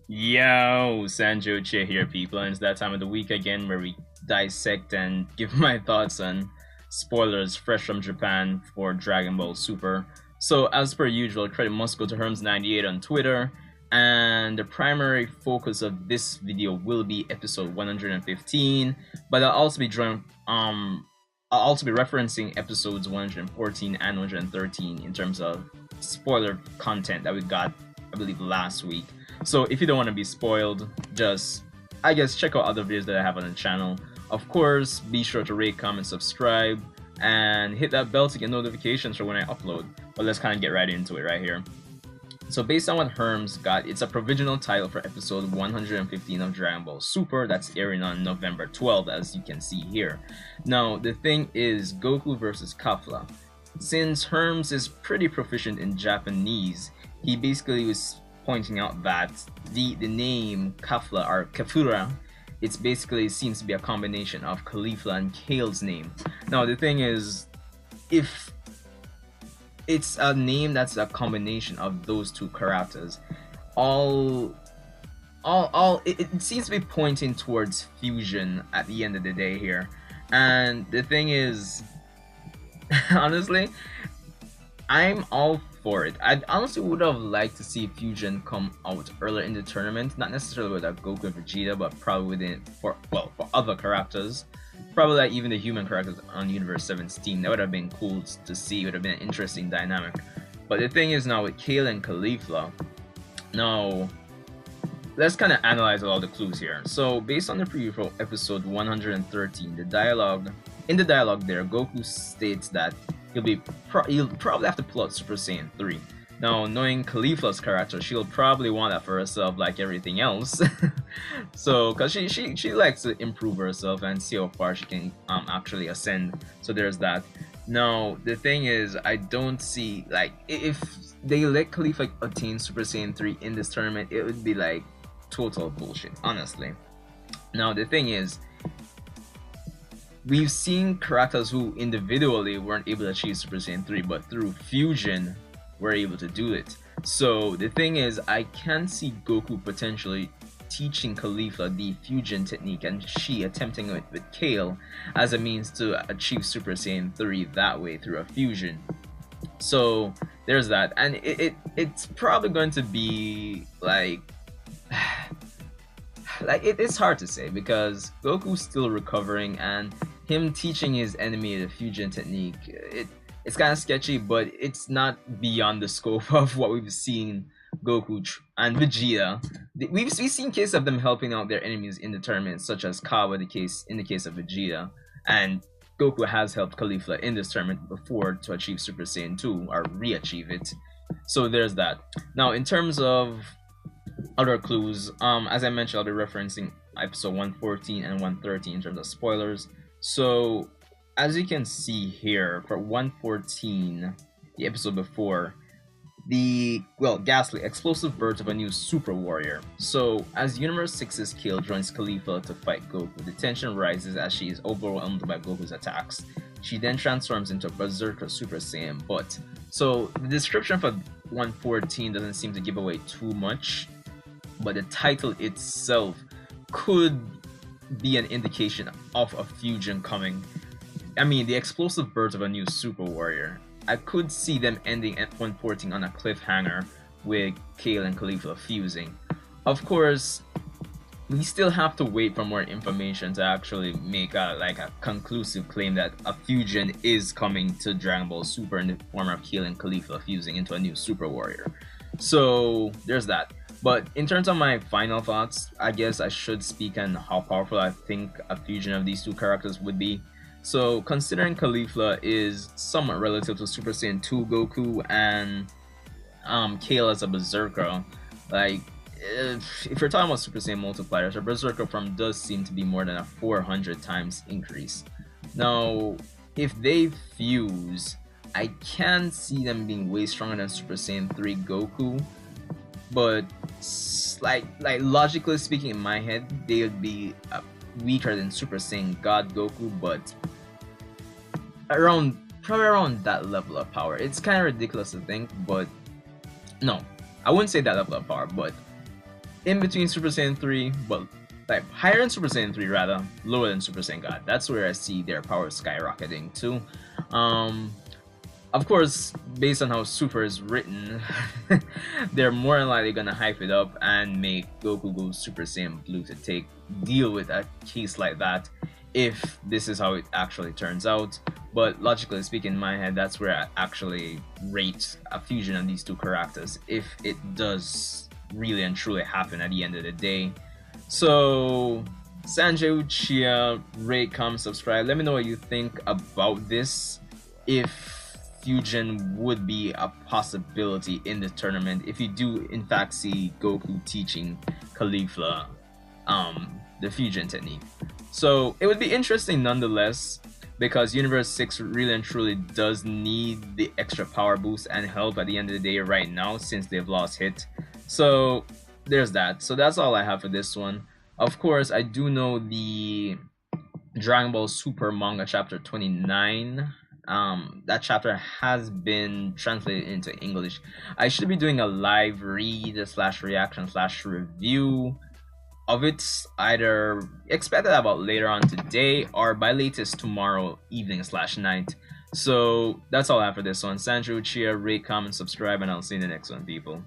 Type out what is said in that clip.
Yo, Sanjo Che here, people, and it's that time of the week again where we dissect and give my thoughts on spoilers fresh from Japan for Dragon Ball Super. So, as per usual, credit must go to Herms98 on Twitter, and the primary focus of this video will be episode 115, but I'll also be referencing episodes 114 and 113 in terms of spoiler content that we got, I believe, last week. So if you don't want to be spoiled, just I guess check out other videos that I have on the channel. Of course, be sure to rate, comment, subscribe, and hit that bell to get notifications for when I upload. But let's kind of get right into it right here. So based on what Herms got, it's a provisional title for episode 115 of Dragon Ball Super that's airing on November 12th, as you can see here. Now, the thing is Goku versus Kafla. Since Herms is pretty proficient in Japanese, he basically was pointing out that the name Kafla or Kafura, it's basically seems to be a combination of Caulifla and Kale's name. Now the thing is, if it's a name that's a combination of those two characters, it seems to be pointing towards fusion at the end of the day here. And the thing is, honestly, I'm all for it. I honestly would have liked to see Fusion come out earlier in the tournament, not necessarily with a Goku and Vegeta, but probably within for other characters, probably like even the human characters on Universe 17. That would have been cool to see. It would have been an interesting dynamic. But the thing is now with Kale and Caulifla, now let's kind of analyze all the clues here. So based on the preview for episode 113, in the dialogue there, Goku states that he'll probably have to pull out Super Saiyan 3. Now, knowing Caulifla's character, she'll probably want that for herself like everything else. So, because she likes to improve herself and see how far she can actually ascend. So there's that. Now, the thing is, I don't see, like, if they let Caulifla attain Super Saiyan 3 in this tournament, it would be like total bullshit, honestly. Now, the thing is, we've seen characters who individually weren't able to achieve Super Saiyan 3, but through fusion were able to do it. So the thing is, I can see Goku potentially teaching Caulifla the fusion technique and she attempting it with Kale as a means to achieve Super Saiyan 3 that way through a fusion. So there's that, and it's probably going to be like it's hard to say because Goku's still recovering and him teaching his enemy the fusion technique, it's kind of sketchy, but it's not beyond the scope of what we've seen Goku and Vegeta. We've seen cases of them helping out their enemies in the tournament, such as Kawa in the case of Vegeta, and Goku has helped Caulifla in this tournament before to achieve Super Saiyan 2 or re-achieve it. So there's that. Now, in terms of other clues, as I mentioned, I'll be referencing episode 114 and 113 in terms of spoilers. So as you can see here, for 114, the episode before, Ghastly, explosive birds of a new super warrior. So as Universe 6's Kale joins Caulifla to fight Goku, the tension rises as she is overwhelmed by Goku's attacks. She then transforms into a Berserker Super Saiyan, but so the description for 114 doesn't seem to give away too much, but the title itself could be an indication of a fusion coming. I mean, the explosive birds of a new super warrior. I could see them ending at 114 on a cliffhanger with Kale and Caulifla fusing. Of course, we still have to wait for more information to actually make a conclusive claim that a fusion is coming to Dragon Ball Super in the form of Kale and Caulifla fusing into a new super warrior. So there's that. But in terms of my final thoughts, I guess I should speak on how powerful I think a fusion of these two characters would be. So considering Caulifla is somewhat relative to Super Saiyan 2 Goku and Kale as a Berserker, like if you're talking about Super Saiyan multipliers, a Berserker form does seem to be more than a 400 times increase. Now, if they fuse, I can see them being way stronger than Super Saiyan 3 Goku, but like logically speaking, in my head, they would be weaker than Super Saiyan God Goku, but probably around that level of power. It's kind of ridiculous to think, but no, I wouldn't say that level of power, but in between Super Saiyan 3, but like higher than Super Saiyan 3 rather, lower than Super Saiyan God. That's where I see their power skyrocketing to. Of course, based on how Super is written, they're more than likely gonna hype it up and make Goku go Super Saiyan Blue to deal with a case like that, if this is how it actually turns out. But logically speaking, in my head, that's where I actually rate a fusion of these two characters, if it does really and truly happen at the end of the day. So Sanjay Uchiha, rate, comment, subscribe. Let me know what you think about this. If fusion would be a possibility in the tournament, if you do in fact see Goku teaching Caulifla the fusion technique. So it would be interesting nonetheless, because Universe 6 really and truly does need the extra power boost and help at the end of the day right now, since they've lost Hit. So there's that. So that's all I have for this one. Of course, I do know the Dragon Ball Super manga chapter 29, that chapter has been translated into English. I should be doing a live read slash reaction slash review of it, either expected about later on today or by latest tomorrow evening slash night. So that's all I have for this one. Sanjay Uchiha, rate, comment, subscribe, and I'll see you in the next one, people.